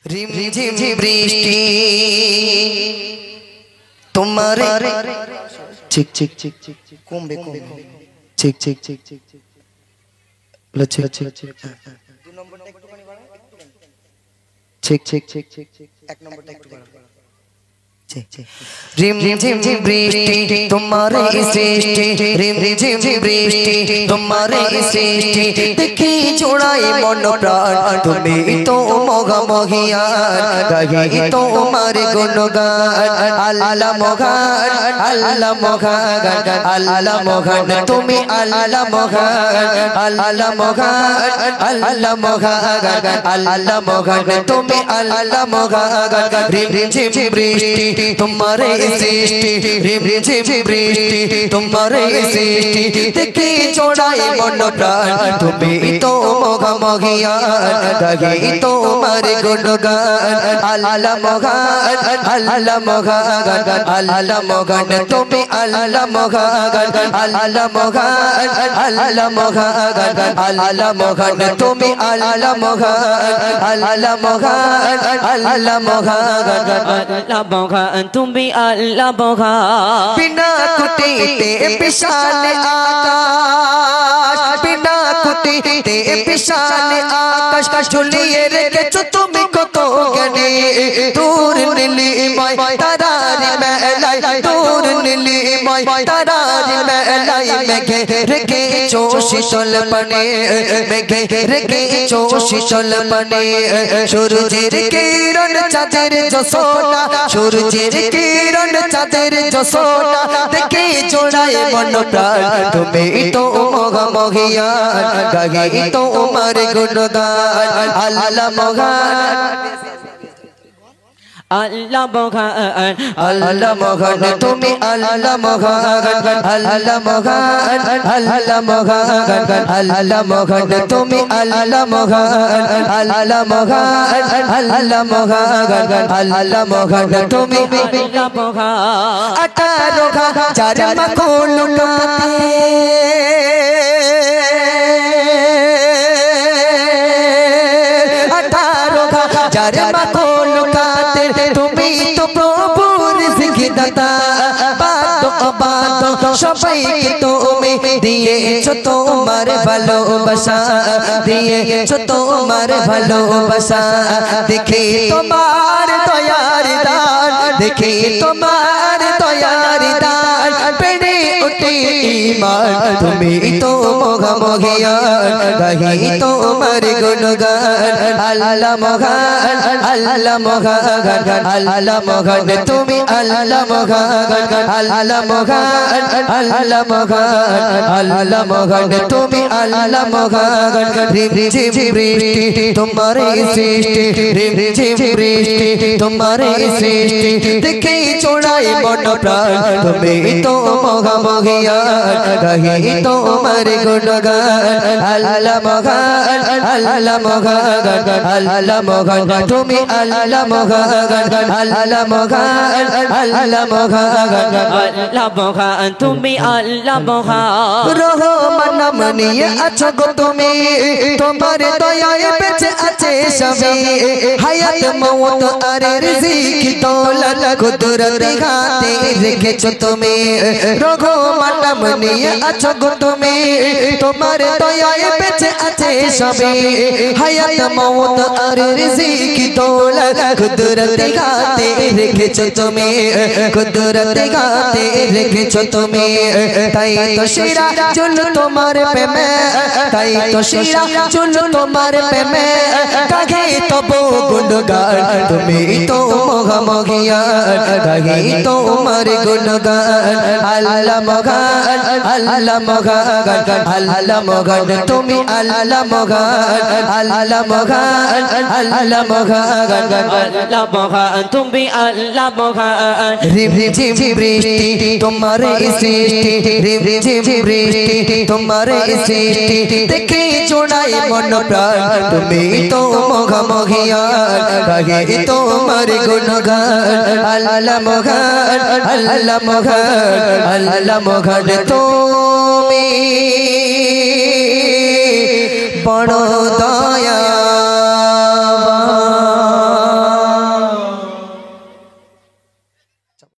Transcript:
रिमझिम बृष्टि तुम्हारे चिक चिक चिक चिक कोम्बे कोम्बे चिक चिक चिक चिक लच्छे लच्छे दो नंबरটা একটুখানি বাড়াও চিক চিক চিক চিক চিক এক নম্বরটা একটু বাড়াও रिमझिम बृष्टि तुम्हारे सृष्टि रिमझिम बृष्टि तुम्हारे सृष्टि देखी जोड़ाई मन प्राण तुम्हें तो मोगा मोहियान गाही तो तुम्हारे गुणगान अल्लाह मोगान अल्लाह मोगान अल्लाह मोगान तुम्हें अल्लाह मोगान अल्लाह मोगान अल्लाह मोगान अल्लाह मोगान तुम्हें अल्लाह मोगान रिमझिम बृष्टि तुम्हारे सृष्टि रिमझिम बृष्टि तुम्हारे सृष्टि देखी जोड़ाई मन प्राण तुम्हें तो मोगा मोहियान गाही तो तुम्हारे गुणगान अल्लाह मोगान अल्लाह मोगान अल्लाह मोगान तुम्हें अल्लाह मोगान अल्लाह मोगान अल्लाह मोगान अल्लाह मोगान तुम्हें अल्लाह मोगान अल्लाह मोगान अल्लाह मोगान अल्लाह मोगान तुम भी अल्लाह मोगा बिना कुटीते विशाल आकाश बिना कुटीते विशाल आकाश झुलिए রেখেছো তুমি কত জ্ঞানে দূর নীলিময় তারার মেলায় দূর নীলিময় তারার মেলায় মেঘে রেখেছো শীতল পানে মেঘে রেখেছো শীতল পানে সূর্যের কিরণ চাঁদের জোছনা সূর্যের কিরণ চাঁদের জোছনা দেখে জোড়ায় মন প্রাণ তুমি তো মোগা মোহিয়ান গাহি তো তোমার গুণগান আল্লাহ মোগান अल्लाह मोगान अल्लाह मोगान तुम्हें अल्लाह मोगान अल्लाह मोगान अल्लाह मोगान अल्लाह मोगान तुम्हें अल्लाह मोगान अल्लाह मोगान अल्लाह मोगान अल्लाह मोगान तुम्हें अल्लाह मोगान 18,000 मखोल लुटाते সবাইকে তুমি দিয়েছো তোমার ভালোবাসা দিয়েছো তোমার ভালোবাসা দেখে তোমার দয়ার দান দেখে তোমার দয়ার দান পেড়ে উঠে ঈমান তুমি তো মোগা মোহিয়ান গাহি তোমার গুণগান আল্লাহ মোগান আল্লাহ মোগান আল্লাহ মোগান তুমি আল্লাহ মোগান আল্লাহ মোগান अल्लाह मोगान अल्लाह मोगान तुम्हें अल्लाह मोगान रिमझिम बृष्टि तुम्हारे सृष्टि रिमझिम बृष्टि तुम्हारे सृष्टि देखे जोड़ाई मन प्राण तुम्हें तो मोगा मोहियान गाही तो तुम्हारे गुणगान अल्लाह मोगान अल्लाह मोगान अल्लाह मोगान तुम्हें अल्लाह मोगान अल्लाह मोगान अल्लाह मोगान अल्लाह मोगान तुम्हें अल्लाह मोगान रहमान मनिए আছো গো তুমি তোমার দয়ায় বেঁচে আছে সবে হায়াত মওত আর রিজিক দৌলত কুদরতি হাতে রেখেছো তুমি রহমান মনিয়ে আছো গো তুমি তোমার দয়ায় বেঁচে আছে সবে হায়াত মওত আর রিজিক দৌলত কুদরতি হাতে রেখেছো তুমি কুদরতি হাতে রেখেছো তুমি তাই তো শিরা চুল তোমার প্রেমে তাই তো শিরা চুল তোমার প্রেমে গাহে তবু গুণগান তুমি তো মোগা মোহিয়ান গাহি তোমার গুণগান আল্লাহ মোগান আল্লাহ মোগান আল্লাহ মোগান তুমি আল্লাহ মোগান আল্লাহ মোগান আল্লাহ মোগান আল্লাহ মোগান তুমি আল্লাহ মোগান रिमझिम बृष्टि तुम्हारे सृष्टि रिमझिम बृष्टि तुम्हारे सृष्टि देखे जोड़ाई मन प्राण तुम्हें तो मोगा मोहियान गाही तुम्हार गुणगान अल्लाह मोगान अल्लाह मोगान अल्लाह मोगान तुम्हें बड़ दया